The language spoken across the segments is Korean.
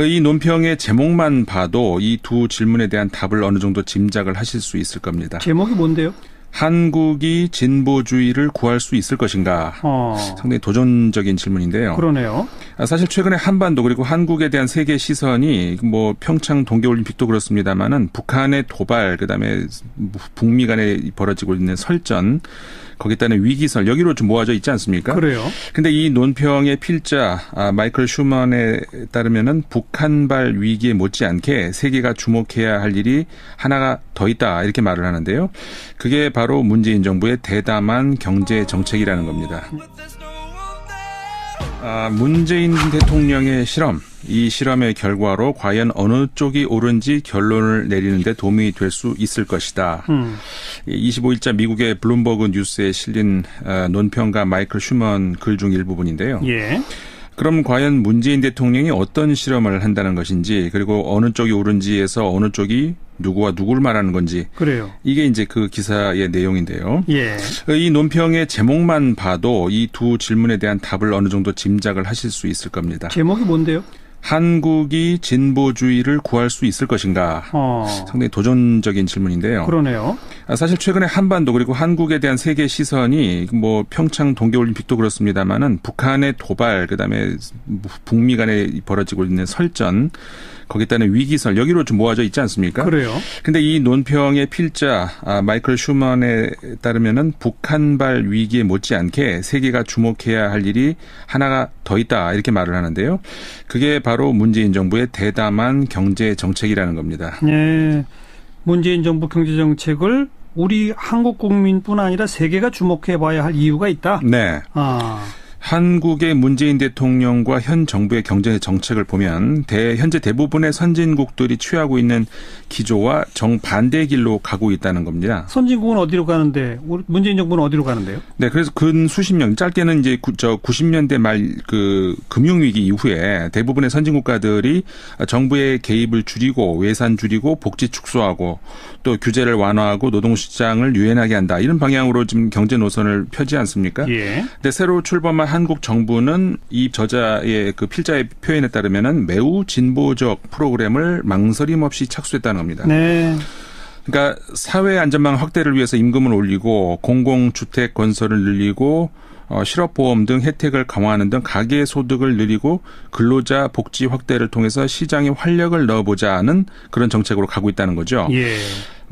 이 논평의 제목만 봐도 이 두 질문에 대한 답을 어느 정도 짐작을 하실 수 있을 겁니다. 제목이 뭔데요? 한국이 진보주의를 구할 수 있을 것인가? 상당히 도전적인 질문인데요. 그러네요. 사실 최근에 한반도 그리고 한국에 대한 세계 시선이 뭐 평창 동계올림픽도 그렇습니다만은 북한의 도발, 그다음에 북미 간에 벌어지고 있는 설전, 거기에 따른 위기설 여기로 좀 모아져 있지 않습니까? 그래요. 근데 이 논평의 필자 마이클 슈먼에 따르면은 북한발 위기에 못지않게 세계가 주목해야 할 일이 하나가 더 있다 이렇게 말을 하는데요. 그게 바로 문재인 정부의 대담한 경제 정책이라는 겁니다. 문재인 대통령의 실험, 이 실험의 결과로 과연 어느 쪽이 옳은지 결론을 내리는 데 도움이 될 수 있을 것이다. 25일자 미국의 블룸버그 뉴스에 실린 논평가 마이클 슈먼 글 중 일부분인데요. 예. 그럼 과연 문재인 대통령이 어떤 실험을 한다는 것인지, 그리고 어느 쪽이 옳은지에서 어느 쪽이 누구와 누구를 말하는 건지. 그래요. 이게 이제 그 기사의 내용인데요. 예. 이 논평의 제목만 봐도 이 두 질문에 대한 답을 어느 정도 짐작을 하실 수 있을 겁니다. 제목이 뭔데요? 한국이 진보주의를 구할 수 있을 것인가? 상당히 도전적인 질문인데요. 그러네요. 사실 최근에 한반도 그리고 한국에 대한 세계 시선이 뭐 평창 동계올림픽도 그렇습니다만은 북한의 도발, 그다음에 북미 간에 벌어지고 있는 설전, 거기에 따른 위기설 여기로 좀 모아져 있지 않습니까? 그래요. 근데 이 논평의 필자 마이클 슈먼에 따르면은 북한발 위기에 못지않게 세계가 주목해야 할 일이 하나가 더 있다 이렇게 말을 하는데요. 그게 바로 문재인 정부의 대담한 경제 정책이라는 겁니다. 네. 문재인 정부 경제 정책을 우리 한국 국민뿐 아니라 세계가 주목해 봐야 할 이유가 있다. 네. 한국의 문재인 대통령과 현 정부의 경제 정책을 보면 현재 대부분의 선진국들이 취하고 있는 기조와 정반대의 길로 가고 있다는 겁니다. 선진국은 어디로 가는데 문재인 정부는 어디로 가는데요? 네, 그래서 근 수십 년, 짧게는 이제 90년대 말 그 금융위기 이후에 대부분의 선진국가들이 정부의 개입을 줄이고 외산 줄이고 복지 축소하고 또 규제를 완화하고 노동시장을 유연하게 한다. 이런 방향으로 지금 경제 노선을 펴지 않습니까? 예. 근데 새로 출범한 한국 정부는 이 저자의 그 필자의 표현에 따르면은 매우 진보적 프로그램을 망설임 없이 착수했다는 겁니다. 네. 그러니까 사회 안전망 확대를 위해서 임금을 올리고 공공주택 건설을 늘리고 실업보험 등 혜택을 강화하는 등 가계 소득을 늘리고 근로자 복지 확대를 통해서 시장에 활력을 넣어보자는 그런 정책으로 가고 있다는 거죠. 예.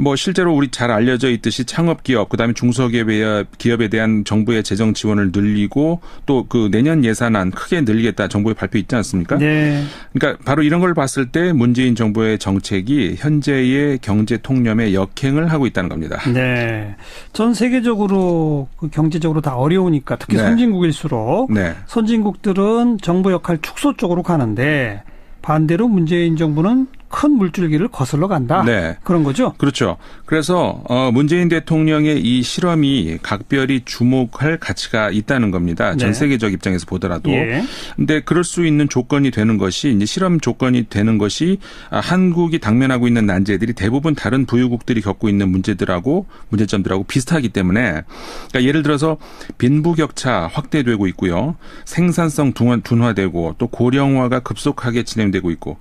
뭐 실제로 우리 잘 알려져 있듯이 창업기업 그다음에 중소기업에 대한 정부의 재정 지원을 늘리고 또 그 내년 예산안 크게 늘리겠다 정부의 발표 있지 않습니까? 네. 그러니까 바로 이런 걸 봤을 때 문재인 정부의 정책이 현재의 경제 통념에 역행을 하고 있다는 겁니다. 네. 전 세계적으로 경제적으로 다 어려우니까 특히 네. 선진국일수록 네. 선진국들은 정부 역할 축소 쪽으로 가는데 반대로 문재인 정부는 큰 물줄기를 거슬러 간다. 네. 그런 거죠? 그렇죠. 그래서 문재인 대통령의 이 실험이 각별히 주목할 가치가 있다는 겁니다. 전 세계적 입장에서 보더라도. 예. 근데 그럴 수 있는 조건이 되는 것이 이제 실험 조건이 되는 것이 한국이 당면하고 있는 난제들이 대부분 다른 부유국들이 겪고 있는 문제점들하고 비슷하기 때문에 그러니까 예를 들어서 빈부격차 확대되고 있고요. 생산성 둔화되고 또 고령화가 급속하게 진행되고 있고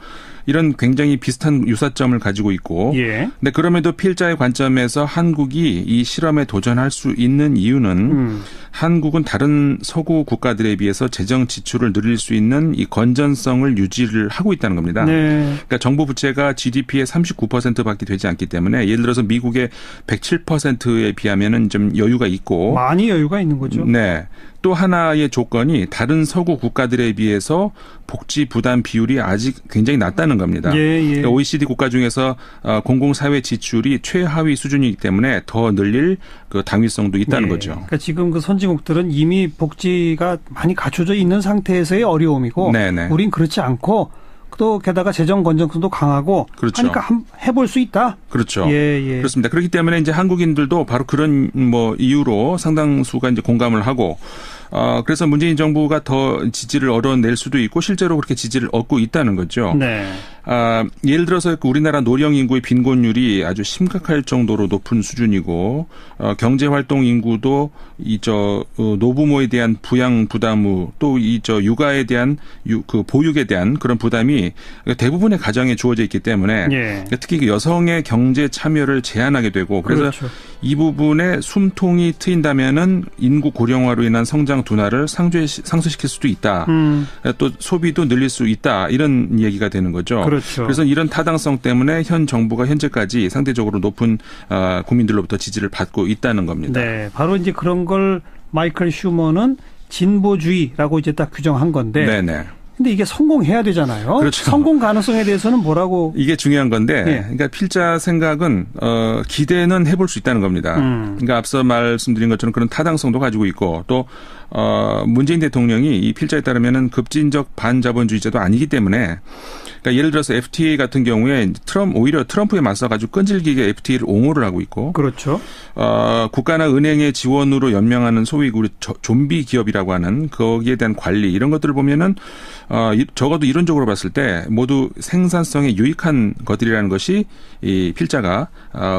이런 굉장히 비슷한 유사점을 가지고 있고 예. 근데 그럼에도 필자의 관점에서 한국이 이 실험에 도전할 수 있는 이유는 한국은 다른 서구 국가들에 비해서 재정 지출을 늘릴 수 있는 이 건전성을 유지를 하고 있다는 겁니다. 네. 그러니까 정부 부채가 GDP의 39%밖에 되지 않기 때문에 예를 들어서 미국의 107%에 비하면은 좀 여유가 있고 많이 여유가 있는 거죠. 네. 또 하나의 조건이 다른 서구 국가들에 비해서 복지 부담 비율이 아직 굉장히 낮다는 겁니다. 예. 그러니까 OECD 국가 중에서 공공사회 지출이 최하위 수준이기 때문에 더 늘릴 그 당위성도 있다는 거죠. 그러니까 지금 그 선진국들은 이미 복지가 많이 갖춰져 있는 상태에서의 어려움이고 네네. 우린 그렇지 않고 또 게다가 재정 건전성도 강하고 그렇죠. 하니까 해볼 수 있다. 그렇죠. 예. 그렇습니다. 그렇기 때문에 이제 한국인들도 바로 그런 이유로 상당수가 이제 공감을 하고 그래서 문재인 정부가 더 지지를 얻어낼 수도 있고 실제로 그렇게 지지를 얻고 있다는 거죠. 네. 예를 들어서 우리나라 노령 인구의 빈곤율이 아주 심각할 정도로 높은 수준이고 경제활동 인구도 노부모에 대한 부양 부담 또 육아에 대한 그 보육에 대한 그런 부담이 대부분의 가정에 주어져 있기 때문에 예. 특히 그 여성의 경제 참여를 제한하게 되고 그래서 그렇죠. 이 부분에 숨통이 트인다면은 인구 고령화로 인한 성장 둔화를 상쇄시킬 수도 있다. 또 소비도 늘릴 수 있다. 이런 얘기가 되는 거죠. 그렇죠. 그래서 이런 타당성 때문에 현 정부가 현재까지 상대적으로 높은 국민들로부터 지지를 받고 있다는 겁니다. 네, 바로 이제 그런 걸 마이클 슈머는 진보주의라고 이제 딱 규정한 건데. 네네. 근데 이게 성공해야 되잖아요. 그렇죠. 성공 가능성에 대해서는 뭐라고? 이게 중요한 건데, 예. 그러니까 필자 생각은 기대는 해볼 수 있다는 겁니다. 그러니까 앞서 말씀드린 것처럼 그런 타당성도 가지고 있고 또 문재인 대통령이 이 필자에 따르면은 급진적 반자본주의자도 아니기 때문에. 그러니까 예를 들어서 FTA 같은 경우에 오히려 트럼프에 맞서가지고 끈질기게 FTA를 옹호를 하고 있고, 그렇죠. 국가나 은행의 지원으로 연명하는 소위 우리 좀비 기업이라고 하는 거기에 대한 관리 이런 것들을 보면은 적어도 이론적으로 봤을 때 모두 생산성에 유익한 것들이라는 것이 이 필자가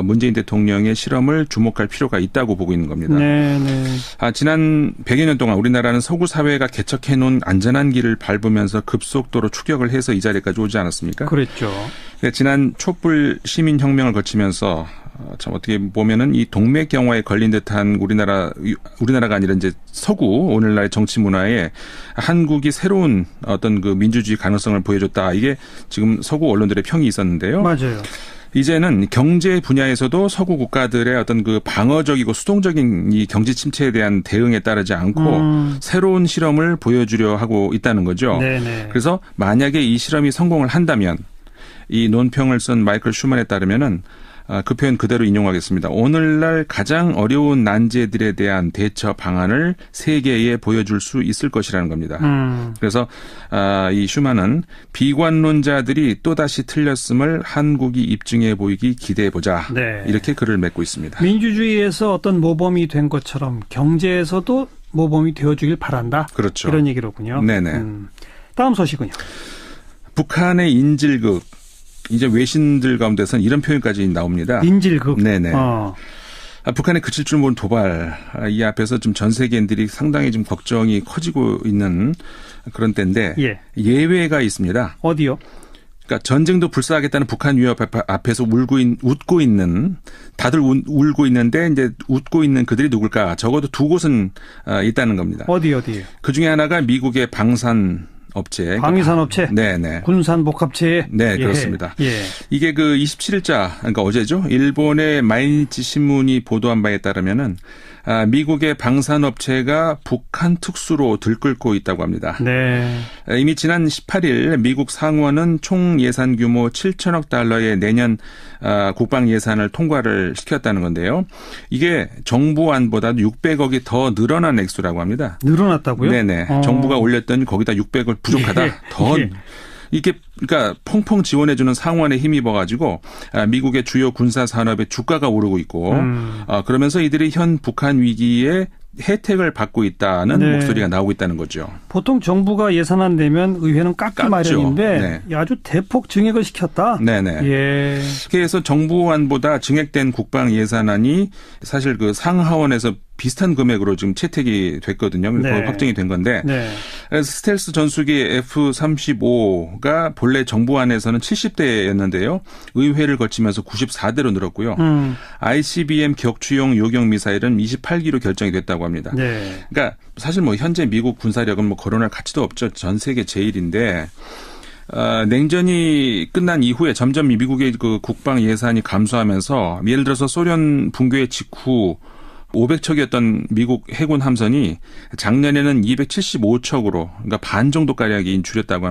문재인 대통령의 실험을 주목할 필요가 있다고 보고 있는 겁니다. 네, 네. 지난 100여 년 동안 우리나라는 서구 사회가 개척해 놓은 안전한 길을 밟으면서 급속도로 추격을 해서 이 자리까지 오지 않았습니까? 그랬죠. 지난 촛불 시민혁명을 거치면서 참 어떻게 보면은 이 동맥경화에 걸린 듯한 우리나라가 아니라 이제 서구 오늘날의 정치 문화에 한국이 새로운 어떤 그 민주주의 가능성을 보여줬다. 이게 지금 서구 언론들의 평이 있었는데요. 맞아요. 이제는 경제 분야에서도 서구 국가들의 어떤 그 방어적이고 수동적인 이 경제 침체에 대한 대응에 따르지 않고 새로운 실험을 보여주려 하고 있다는 거죠. 네네. 그래서 만약에 이 실험이 성공을 한다면 이 논평을 쓴 마이클 슈먼에 따르면은 그 표현 그대로 인용하겠습니다. 오늘날 가장 어려운 난제들에 대한 대처 방안을 세계에 보여줄 수 있을 것이라는 겁니다. 그래서 이 슈먼은 비관론자들이 또다시 틀렸음을 한국이 입증해 보이기 기대해보자. 네. 이렇게 글을 맺고 있습니다. 민주주의에서 어떤 모범이 된 것처럼 경제에서도 모범이 되어주길 바란다. 그렇죠. 이런 얘기로군요. 네네. 다음 소식은요. 북한의 인질극. 이제 외신들 가운데서는 이런 표현까지 나옵니다. 인질극. 네네. 북한의 그칠 줄 모르는 도발. 이 앞에서 좀 전 세계인들이 상당히 좀 걱정이 커지고 있는 그런 때인데 예. 예외가 있습니다. 어디요? 그러니까 전쟁도 불사하겠다는 북한 위협 앞에서 웃고 있는 다들 울고 있는데 이제 웃고 있는 그들이 누굴까? 적어도 두 곳은 있다는 겁니다. 어디? 그 중에 하나가 미국의 방산업체. 방위산업체. 네네. 군산복합체. 네, 그렇습니다. 예. 이게 그 27일자, 그러니까 어제죠. 일본의 마이니치 신문이 보도한 바에 따르면은 미국의 방산업체가 북한 특수로 들끓고 있다고 합니다. 네. 이미 지난 18일 미국 상원은 총 예산 규모 7천억 달러의 내년 국방 예산을 통과를 시켰다는 건데요. 이게 정부안보다 600억이 더 늘어난 액수라고 합니다. 늘어났다고요? 네네. 정부가 올렸더니 거기다 600억 부족하다. 더 이게 그러니까 펑펑 지원해주는 상원에 힘입어가지고 미국의 주요 군사 산업의 주가가 오르고 있고 그러면서 이들이 현 북한 위기에 혜택을 받고 있다는 네. 목소리가 나오고 있다는 거죠. 보통 정부가 예산안 내면 의회는 깎기 마련인데 네. 아주 대폭 증액을 시켰다. 네네. 예. 그래서 정부안보다 증액된 국방 예산안이 사실 그 상하원에서 비슷한 금액으로 지금 채택이 됐거든요. 네. 거의 확정이 된 건데. 네. 그래서 스텔스 전투기 F-35가 본래 정부안에서는 70대였는데요. 의회를 거치면서 94대로 늘었고요. ICBM 격추용 요격 미사일은 28기로 결정이 됐다고 합니다. 네. 그러니까 사실 뭐 현재 미국 군사력은 뭐 거론할 가치도 없죠. 전 세계 제일인데. 냉전이 끝난 이후에 점점 미국의 그 국방 예산이 감소하면서 예를 들어서 소련 붕괴 직후 500척이었던 미국 해군 함선이 작년에는 275척으로 그러니까 반 정도가량이 줄었다고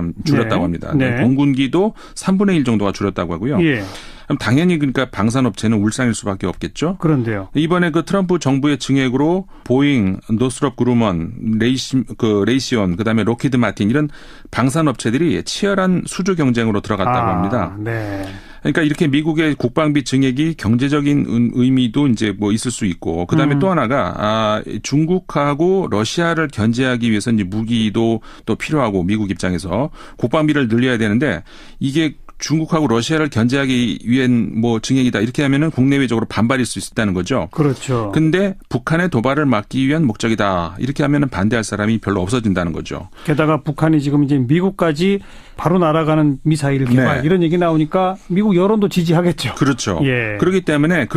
합니다. 네. 공군기도 3분의 1 정도가 줄었다고 하고요. 예. 그럼 당연히 그러니까 방산업체는 울상일 수밖에 없겠죠. 그런데요. 이번에 그 트럼프 정부의 증액으로 보잉, 노스롭 그루먼, 레이시온, 그다음에 로키드 마틴 이런 방산업체들이 치열한 수주 경쟁으로 들어갔다고 합니다. 네. 그러니까 이렇게 미국의 국방비 증액이 경제적인 의미도 이제 뭐 있을 수 있고, 그다음에 또 하나가 중국하고 러시아를 견제하기 위해서 이제 무기도 또 필요하고 미국 입장에서 국방비를 늘려야 되는데 이게 중국하고 러시아를 견제하기 위한 뭐 증액이다 이렇게 하면은 국내외적으로 반발일 수 있다는 거죠. 그렇죠. 근데 북한의 도발을 막기 위한 목적이다 이렇게 하면은 반대할 사람이 별로 없어진다는 거죠. 게다가 북한이 지금 이제 미국까지 바로 날아가는 미사일 개발 네. 이런 얘기 나오니까 미국 여론도 지지하겠죠. 그렇죠. 예. 그렇기 때문에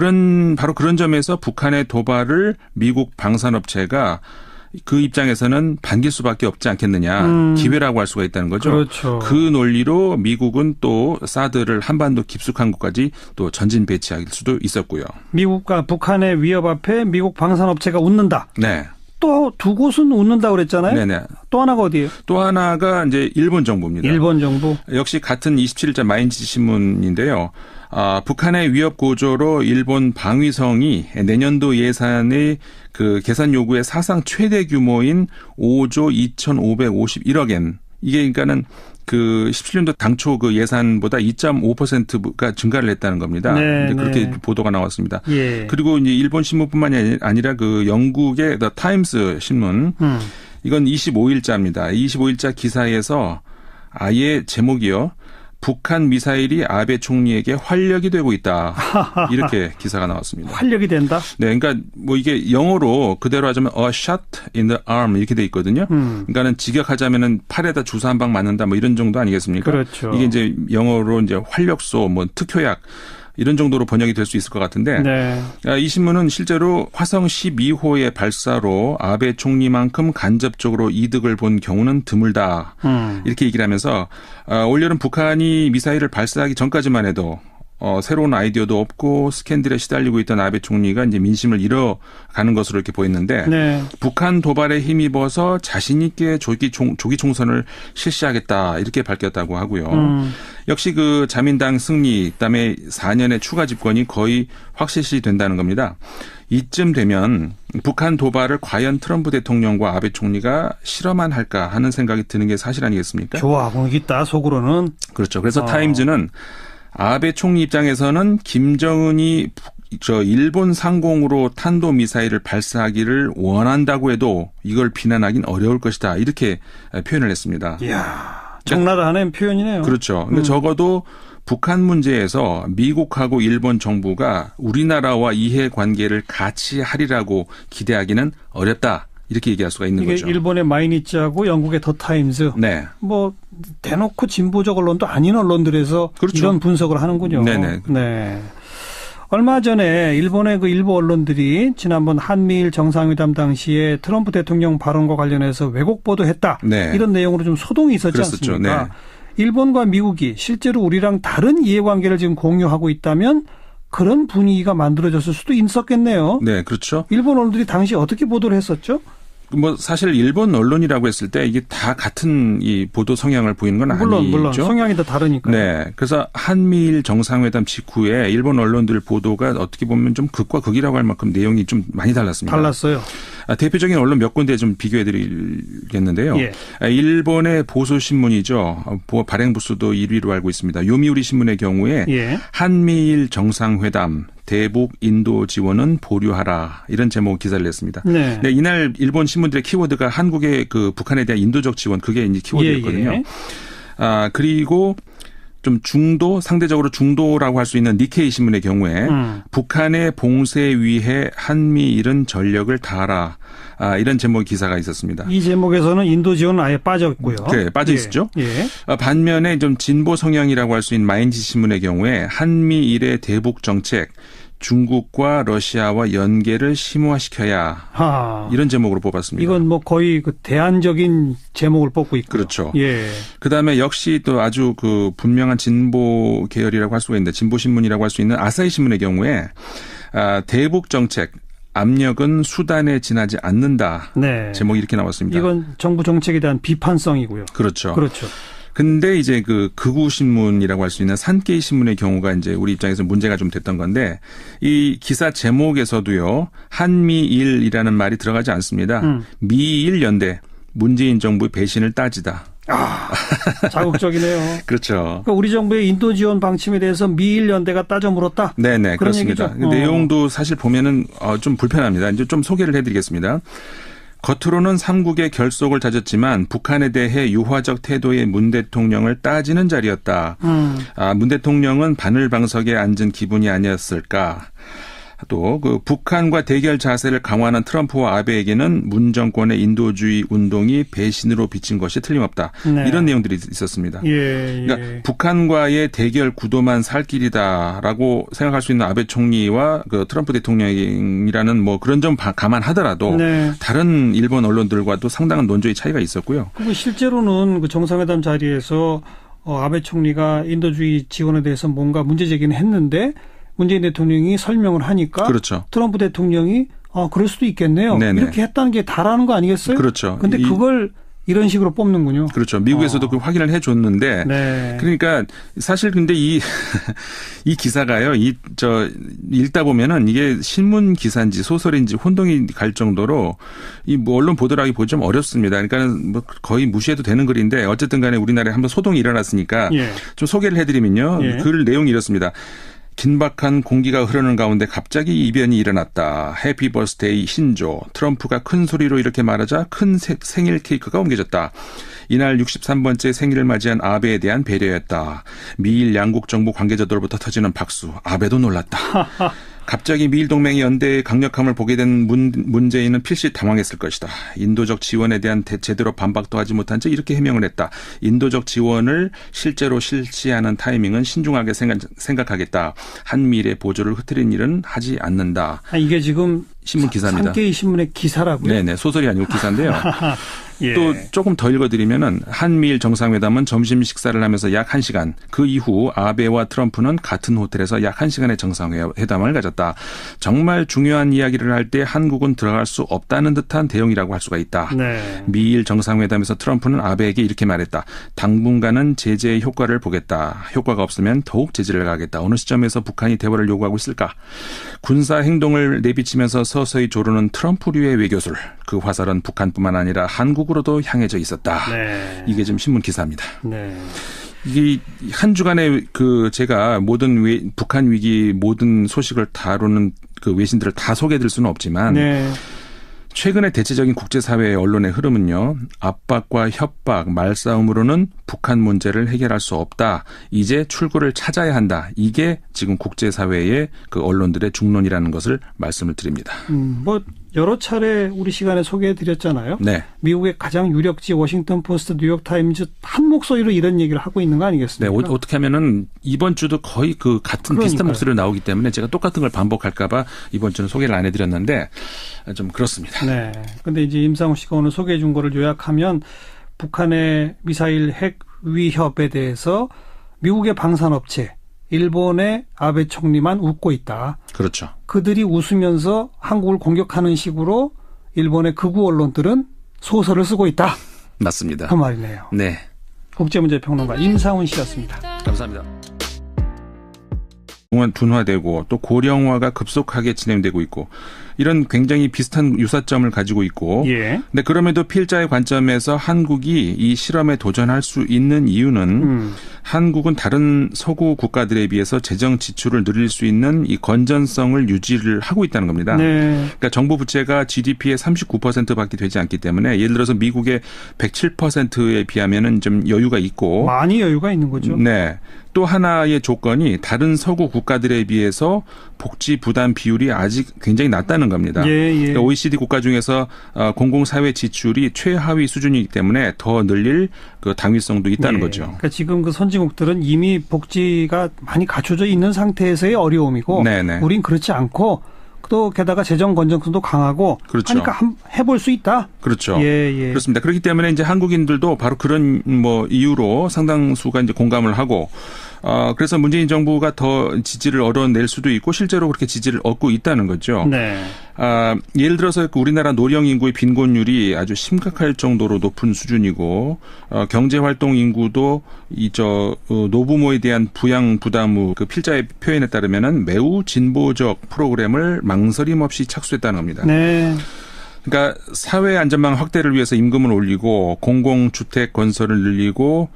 바로 그런 점에서 북한의 도발을 미국 방산업체가 그 입장에서는 반길 수밖에 없지 않겠느냐. 기회라고 할 수가 있다는 거죠. 그렇죠. 그 논리로 미국은 또 사드를 한반도 깊숙한 곳까지 또 전진 배치할 수도 있었고요. 미국과 북한의 위협 앞에 미국 방산업체가 웃는다. 네. 또 두 곳은 웃는다고 그랬잖아요. 네네. 또 하나가 어디예요? 또 하나가 이제 일본 정부입니다. 일본 정부. 역시 같은 27일자 마인지 신문인데요. 북한의 위협 고조로 일본 방위성이 내년도 예산의 그 계산 요구의 사상 최대 규모인 5조 2,551억 엔. 이게 그러니까는 그 17년도 당초 그 예산보다 2.5%가 증가를 했다는 겁니다. 네, 그렇게 네. 보도가 나왔습니다. 예. 그리고 이제 일본 신문뿐만이 아니라 그 영국의 The Times 신문 이건 25일자입니다. 25일자 기사에서 아예 제목이요. 북한 미사일이 아베 총리에게 활력이 되고 있다. 이렇게 기사가 나왔습니다. 활력이 된다. 네, 그러니까 뭐 이게 영어로 그대로 하자면 a shot in the arm 이렇게 돼 있거든요. 그러니까는 직역하자면은 팔에다 주사 한 방 맞는다 뭐 이런 정도 아니겠습니까? 그렇죠. 이게 이제 영어로 이제 활력소, 뭐 특효약 이런 정도로 번역이 될 수 있을 것 같은데 네. 이 신문은 실제로 화성 12호의 발사로 아베 총리만큼 간접적으로 이득을 본 경우는 드물다. 이렇게 얘기를 하면서 올여름 북한이 미사일을 발사하기 전까지만 해도 새로운 아이디어도 없고 스캔들에 시달리고 있던 아베 총리가 이제 민심을 잃어가는 것으로 이렇게 보였는데 네. 북한 도발에 힘입어서 자신 있게 조기 총선을 실시하겠다 이렇게 밝혔다고 하고요. 역시 그 자민당 승리 그다음에 4년의 추가 집권이 거의 확실시 된다는 겁니다. 이쯤 되면 북한 도발을 과연 트럼프 대통령과 아베 총리가 실험만 할까 하는 생각이 드는 게 사실 아니겠습니까? 좋아하고 있다 속으로는. 그렇죠. 그래서 타임즈는 아베 총리 입장에서는 김정은이 일본 상공으로 탄도미사일을 발사하기를 원한다고 해도 이걸 비난하긴 어려울 것이다. 이렇게 표현을 했습니다. 이야, 적나라하는 표현이네요. 그렇죠. 근데 적어도 북한 문제에서 미국하고 일본 정부가 우리나라와 이해관계를 같이 하리라고 기대하기는 어렵다. 이렇게 얘기할 수가 있는 이게 거죠. 일본의 마이니치하고 영국의 더 타임즈. 네. 뭐 대놓고 진보적 언론도 아닌 언론들에서 그렇죠. 이런 분석을 하는군요. 네네. 네. 얼마 전에 일본의 그 일부 언론들이 지난번 한미일 정상회담 당시에 트럼프 대통령 발언과 관련해서 왜곡 보도했다. 네. 이런 내용으로 좀 소동이 있었지 그랬었죠. 않습니까? 네. 일본과 미국이 실제로 우리랑 다른 이해관계를 지금 공유하고 있다면 그런 분위기가 만들어졌을 수도 있었겠네요. 네, 그렇죠. 일본 언론들이 당시 어떻게 보도를 했었죠? 뭐 사실 일본 언론이라고 했을 때 이게 다 같은 이 보도 성향을 보이는 건 아니죠. 물론 성향이 다 다르니까요. 네. 그래서 한미일 정상회담 직후에 일본 언론들 보도가 어떻게 보면 좀 극과 극이라고 할 만큼 내용이 좀 많이 달랐습니다. 달랐어요. 대표적인 언론 몇 군데 좀 비교해 드리겠는데요. 예. 일본의 보수 신문이죠. 발행 부수도 1위로 알고 있습니다. 요미우리 신문의 경우에 예. 한미일 정상회담 대북 인도 지원은 보류하라 이런 제목 기사를 냈습니다. 네. 네, 이날 일본 신문들의 키워드가 한국의 그 북한에 대한 인도적 지원 그게 이제 키워드였거든요. 예. 그리고 좀 상대적으로 중도라고 할 수 있는 니케이 신문의 경우에 북한의 봉쇄 위해 한미일은 전력을 다하라. 이런 제목 기사가 있었습니다. 이 제목에서는 인도 지원은 아예 빠졌고요. 네, 빠져 있었죠. 예. 반면에 좀 진보 성향이라고 할 수 있는 마인지 신문의 경우에 한미일의 대북 정책, 중국과 러시아와 연계를 심화시켜야 이런 제목으로 뽑았습니다. 이건 뭐 거의 그 대안적인 제목을 뽑고 있고. 그렇죠. 예. 그다음에 역시 또 아주 그 분명한 진보 계열이라고 할 수가 있는데 진보 신문이라고 할 수 있는 아사히 신문의 경우에 대북 정책 압력은 수단에 지나지 않는다. 네. 제목이 이렇게 나왔습니다. 이건 정부 정책에 대한 비판성이고요. 그렇죠. 그렇죠. 근데 이제 그 극우 신문이라고 할 수 있는 산케이 신문의 경우가 이제 우리 입장에서 문제가 좀 됐던 건데 이 기사 제목에서도요. 한미일이라는 말이 들어가지 않습니다. 미일 연대 문재인 정부의 배신을 따지다. 자극적이네요. 그렇죠. 그러니까 우리 정부의 인도 지원 방침에 대해서 미일 연대가 따져 물었다. 네네, 그런 그렇습니다. 얘기죠. 내용도 사실 보면은 좀 불편합니다. 이제 좀 소개를 해드리겠습니다. 겉으로는 삼국의 결속을 다졌지만 북한에 대해 유화적 태도의 문 대통령을 따지는 자리였다. 문 대통령은 바늘방석에 앉은 기분이 아니었을까. 또 그 북한과 대결 자세를 강화하는 트럼프와 아베에게는 문 정권의 인도주의 운동이 배신으로 비친 것이 틀림없다. 네. 이런 내용들이 있었습니다. 예, 그러니까 북한과의 대결 구도만 살 길이다라고 생각할 수 있는 아베 총리와 그 트럼프 대통령이라는 뭐 그런 점 감안하더라도 네. 다른 일본 언론들과도 상당한 논조의 차이가 있었고요. 그리고 실제로는 그 정상회담 자리에서 아베 총리가 인도주의 지원에 대해서 뭔가 문제 제기는 했는데 문재인 대통령이 설명을 하니까 그렇죠. 트럼프 대통령이 그럴 수도 있겠네요. 네네. 이렇게 했다는 게 다라는 거 아니겠어요? 그렇죠. 그런데 그걸 이런 식으로 뽑는군요. 그렇죠. 미국에서도 그 확인을 해줬는데, 네. 그러니까 사실 근데 이 기사가요, 읽다 보면은 이게 신문 기사인지 소설인지 혼동이 갈 정도로 이 뭐 언론 보도라기 보기 좀 어렵습니다. 그러니까 뭐 거의 무시해도 되는 글인데 어쨌든 간에 우리나라에 한번 소동이 일어났으니까 예. 좀 소개를 해드리면요, 예. 글 내용이 이렇습니다. 긴박한 공기가 흐르는 가운데 갑자기 이변이 일어났다. 해피 버스데이 신조. 트럼프가 큰 소리로 이렇게 말하자 큰 생일 케이크가 옮겨졌다. 이날 63번째 생일을 맞이한 아베에 대한 배려였다. 미일 양국 정부 관계자들로부터 터지는 박수. 아베도 놀랐다. 갑자기 미일 동맹의 연대의 강력함을 보게 된 문재인은 필시 당황했을 것이다. 인도적 지원에 대한 제대로 반박도 하지 못한 채 이렇게 해명을 했다. 인도적 지원을 실제로 실시하는 타이밍은 신중하게 생각하겠다. 한미일의 보조를 흐트린 일은 하지 않는다. 이게 지금 신문 기사입니다. 산케이 신문의 기사라고요? 네네. 소설이 아니고 기사인데요. 예. 또 조금 더 읽어드리면은 한미일 정상회담은 점심 식사를 하면서 약 1시간, 그 이후 아베와 트럼프는 같은 호텔에서 약 1시간의 정상회담을 가졌다. 정말 중요한 이야기를 할 때 한국은 들어갈 수 없다는 듯한 대응이라고 할 수가 있다. 네. 미일 정상회담에서 트럼프는 아베에게 이렇게 말했다. 당분간은 제재의 효과를 보겠다. 효과가 없으면 더욱 제재를 가겠다. 어느 시점에서 북한이 대화를 요구하고 있을까? 군사 행동을 내비치면서 서서히 조르는 트럼프류의 외교술. 그 화살은 북한뿐만 아니라 한국으로도 향해져 있었다. 네. 이게 지금 신문 기사입니다. 네. 이 한 주간에 제가 모든 북한 위기 모든 소식을 다루는 그 외신들을 다 소개해드릴 수는 없지만 네. 최근의 대체적인 국제사회의 언론의 흐름은요. 압박과 협박, 말싸움으로는 북한 문제를 해결할 수 없다. 이제 출구를 찾아야 한다. 이게 지금 국제사회의 그 언론들의 중론이라는 것을 말씀을 드립니다. 뭐 여러 차례 우리 시간에 소개해드렸잖아요. 네. 미국의 가장 유력지 워싱턴 포스트, 뉴욕타임즈 한 목소리로 이런 얘기를 하고 있는 거 아니겠습니까? 네. 어떻게 하면은 이번 주도 거의 그 같은 비슷한 목소리로 나오기 때문에 제가 똑같은 걸 반복할까 봐 이번 주는 소개를 안 해드렸는데 좀 그렇습니다. 네. 근데 이제 임상훈 씨가 오늘 소개해 준 거를 요약하면 북한의 미사일 핵 위협에 대해서 미국의 방산업체, 일본의 아베 총리만 웃고 있다. 그렇죠. 그들이 웃으면서 한국을 공격하는 식으로 일본의 극우 언론들은 소설을 쓰고 있다. 맞습니다. 그 말이네요. 네. 국제문제평론가 임상훈 씨였습니다. 감사합니다. 둔화되고 또 고령화가 급속하게 진행되고 있고 이런 굉장히 비슷한 유사점을 가지고 있고 예. 근데 그럼에도 필자의 관점에서 한국이 이 실험에 도전할 수 있는 이유는 한국은 다른 서구 국가들에 비해서 재정 지출을 늘릴 수 있는 이 건전성을 유지를 하고 있다는 겁니다. 네. 그러니까 정부 부채가 GDP의 39%밖에 되지 않기 때문에 예를 들어서 미국의 107%에 비하면은 좀 여유가 있고 많이 여유가 있는 거죠. 네. 또 하나의 조건이 다른 서구 국가들에 비해서 복지 부담 비율이 아직 굉장히 낮다는 겁니다. 예. 그러니까 OECD 국가 중에서 공공사회 지출이 최하위 수준이기 때문에 더 늘릴 그 당위성도 있다는 거죠. 그러니까 지금 그 선진국들은 이미 복지가 많이 갖춰져 있는 상태에서의 어려움이고 네네. 우린 그렇지 않고 또 게다가 재정 건전성도 강하고 그렇죠. 하니까 해볼 수 있다. 그렇죠. 예. 그렇습니다. 그렇기 때문에 이제 한국인들도 바로 그런 뭐 이유로 상당수가 이제 공감을 하고 그래서 문재인 정부가 더 지지를 얻어낼 수도 있고 실제로 그렇게 지지를 얻고 있다는 거죠. 네. 예를 들어서 우리나라 노령 인구의 빈곤율이 아주 심각할 정도로 높은 수준이고 경제활동 인구도 노부모에 대한 부양 부담 후 그 필자의 표현에 따르면은 매우 진보적 프로그램을 망설임 없이 착수했다는 겁니다. 네. 그러니까 사회 안전망 확대를 위해서 임금을 올리고 공공주택 건설을 늘리고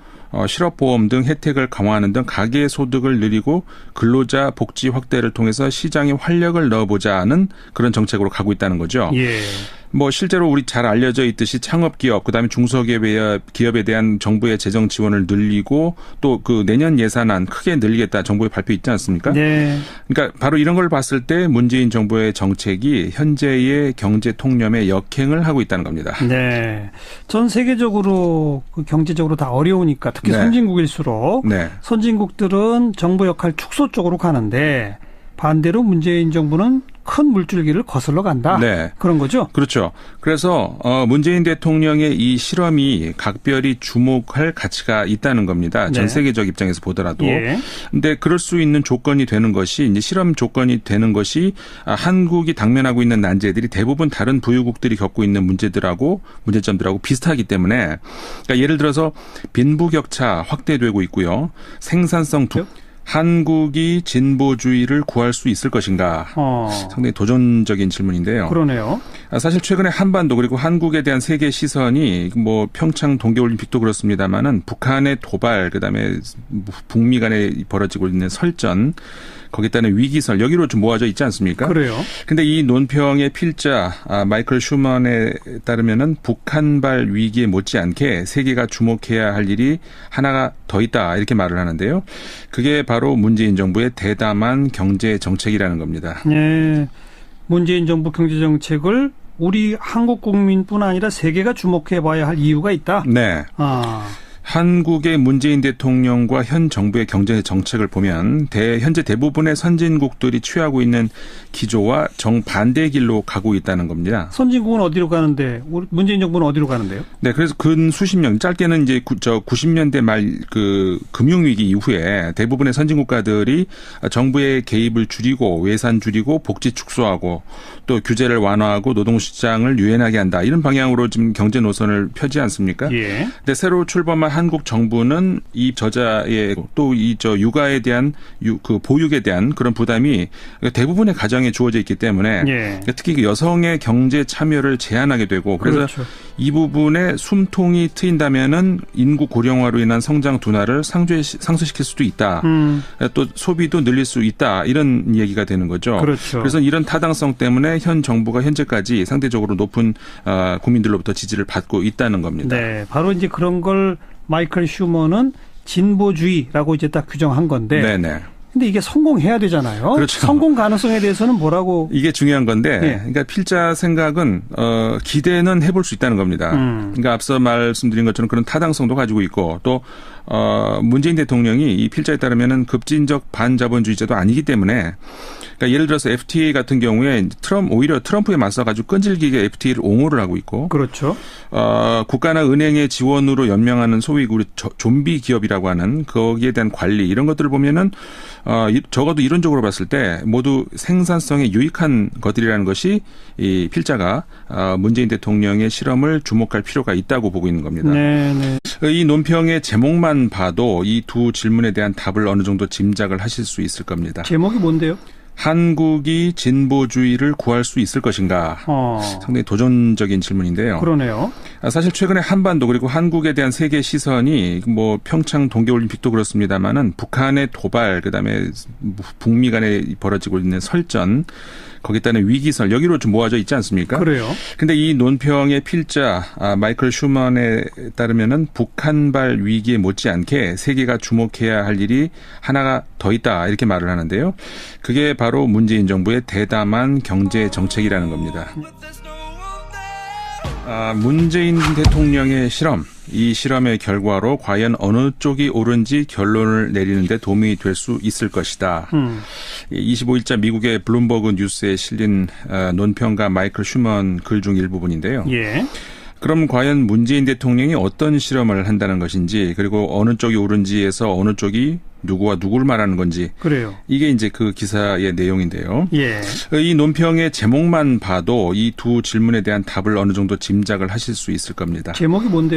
실업보험 등 혜택을 강화하는 등 가계 소득을 늘리고 근로자 복지 확대를 통해서 시장에 활력을 넣어보자 하는 그런 정책으로 가고 있다는 거죠. 예. 뭐 실제로 우리 잘 알려져 있듯이 창업기업 그다음에 중소기업에 대한 정부의 재정 지원을 늘리고 또 그 내년 예산안 크게 늘리겠다 정부의 발표 있지 않습니까? 네. 그러니까 바로 이런 걸 봤을 때 문재인 정부의 정책이 현재의 경제 통념에 역행을 하고 있다는 겁니다. 네. 전 세계적으로 그 경제적으로 다 어려우니까 특히 네. 선진국일수록 네. 선진국들은 정부 역할 축소 쪽으로 가는데 반대로 문재인 정부는 큰 물줄기를 거슬러 간다. 네. 그런 거죠? 그렇죠. 그래서 문재인 대통령의 이 실험이 각별히 주목할 가치가 있다는 겁니다. 전 네. 세계적 입장에서 보더라도. 예. 근데 그럴 수 있는 조건이 되는 것이 이제 실험 조건이 되는 것이 한국이 당면하고 있는 난제들이 대부분 다른 부유국들이 겪고 있는 문제점들하고 비슷하기 때문에 그러니까 예를 들어서 빈부격차 확대되고 있고요. 생산성 한국이 진보주의를 구할 수 있을 것인가? 상당히 도전적인 질문인데요. 그러네요. 사실 최근에 한반도 그리고 한국에 대한 세계 시선이 뭐 평창 동계올림픽도 그렇습니다만은 북한의 도발 그다음에 북미 간에 벌어지고 있는 설전 거기에 따른 위기설 여기로 좀 모아져 있지 않습니까? 그래요. 근데 이 논평의 필자 마이클 슈먼에 따르면은 북한발 위기에 못지않게 세계가 주목해야 할 일이 하나가 더 있다 이렇게 말을 하는데요. 그게 바로 문재인 정부의 대담한 경제 정책이라는 겁니다. 네. 문재인 정부 경제 정책을 우리 한국 국민뿐 아니라 세계가 주목해 봐야 할 이유가 있다. 네. 한국의 문재인 대통령과 현 정부의 경제 정책을 보면 현재 대부분의 선진국들이 취하고 있는 기조와 정반대의 길로 가고 있다는 겁니다. 선진국은 어디로 가는데 문재인 정부는 어디로 가는데요? 네, 그래서 근 수십 년, 짧게는 이제 90년대 말 그 금융위기 이후에 대부분의 선진국가들이 정부의 개입을 줄이고 예산 줄이고 복지 축소하고 또 규제를 완화하고 노동시장을 유연하게 한다. 이런 방향으로 지금 경제 노선을 펴지 않습니까? 예. 근데 새로 출범한 한국 정부는 이 저자의 또 이 육아에 대한 그 보육에 대한 그런 부담이 대부분의 가정에 주어져 있기 때문에 예. 특히 그 여성의 경제 참여를 제한하게 되고 그래서 그렇죠. 이 부분에 숨통이 트인다면은 인구 고령화로 인한 성장 둔화를 상쇄시킬 수도 있다. 또 소비도 늘릴 수 있다. 이런 얘기가 되는 거죠. 그렇죠. 그래서 이런 타당성 때문에 현 정부가 현재까지 상대적으로 높은 국민들로부터 지지를 받고 있다는 겁니다. 네, 바로 이제 그런 걸 마이클 슈먼은 진보주의라고 이제 딱 규정한 건데. 네네. 근데 이게 성공해야 되잖아요. 그렇죠. 성공 가능성에 대해서는 뭐라고? 이게 중요한 건데, 네. 그러니까 필자 생각은 기대는 해볼 수 있다는 겁니다. 그러니까 앞서 말씀드린 것처럼 그런 타당성도 가지고 있고 또 문재인 대통령이 이 필자에 따르면은 급진적 반자본주의자도 아니기 때문에. 그러니까 예를 들어서 FTA 같은 경우에 오히려 트럼프에 맞서가지고 끈질기게 FTA를 옹호를 하고 있고, 그렇죠. 국가나 은행의 지원으로 연명하는 소위 우리 좀비 기업이라고 하는 거기에 대한 관리 이런 것들을 보면은 적어도 이론적으로 봤을 때 모두 생산성에 유익한 것들이라는 것이 이 필자가 문재인 대통령의 실험을 주목할 필요가 있다고 보고 있는 겁니다. 네. 이 논평의 제목만 봐도 이 두 질문에 대한 답을 어느 정도 짐작을 하실 수 있을 겁니다. 제목이 뭔데요? 한국이 진보주의를 구할 수 있을 것인가? 상당히 도전적인 질문인데요. 그러네요. 사실 최근에 한반도 그리고 한국에 대한 세계 시선이 뭐 평창 동계올림픽도 그렇습니다만은 북한의 도발 그다음에 북미 간에 벌어지고 있는 설전 거기에 따른 위기설 여기로 좀 모아져 있지 않습니까? 그래요. 근데 이 논평의 필자 마이클 슈먼에 따르면은 북한발 위기에 못지않게 세계가 주목해야 할 일이 하나가 더 있다 이렇게 말을 하는데요. 그게 바로 문재인 정부의 대담한 경제 정책이라는 겁니다. 문재인 대통령의 실험, 이 실험의 결과로 과연 어느 쪽이 옳은지 결론을 내리는 데 도움이 될 수 있을 것이다. 25일자 미국의 블룸버그 뉴스에 실린 논평가 마이클 슈먼 글 중 일부분인데요. 예. 그럼 과연 문재인 대통령이 어떤 실험을 한다는 것인지 그리고 어느 쪽이 옳은지에서 어느 쪽이 누구와 누구를 말하는 건지 그래요. 이게 이제 그 기사의 내용인데요. 예. 이 논평의 제목만 봐도 이 두 질문에 대한 답을 어느 정도 짐작을 하실 수 있을 겁니다. 제목이 뭔데요?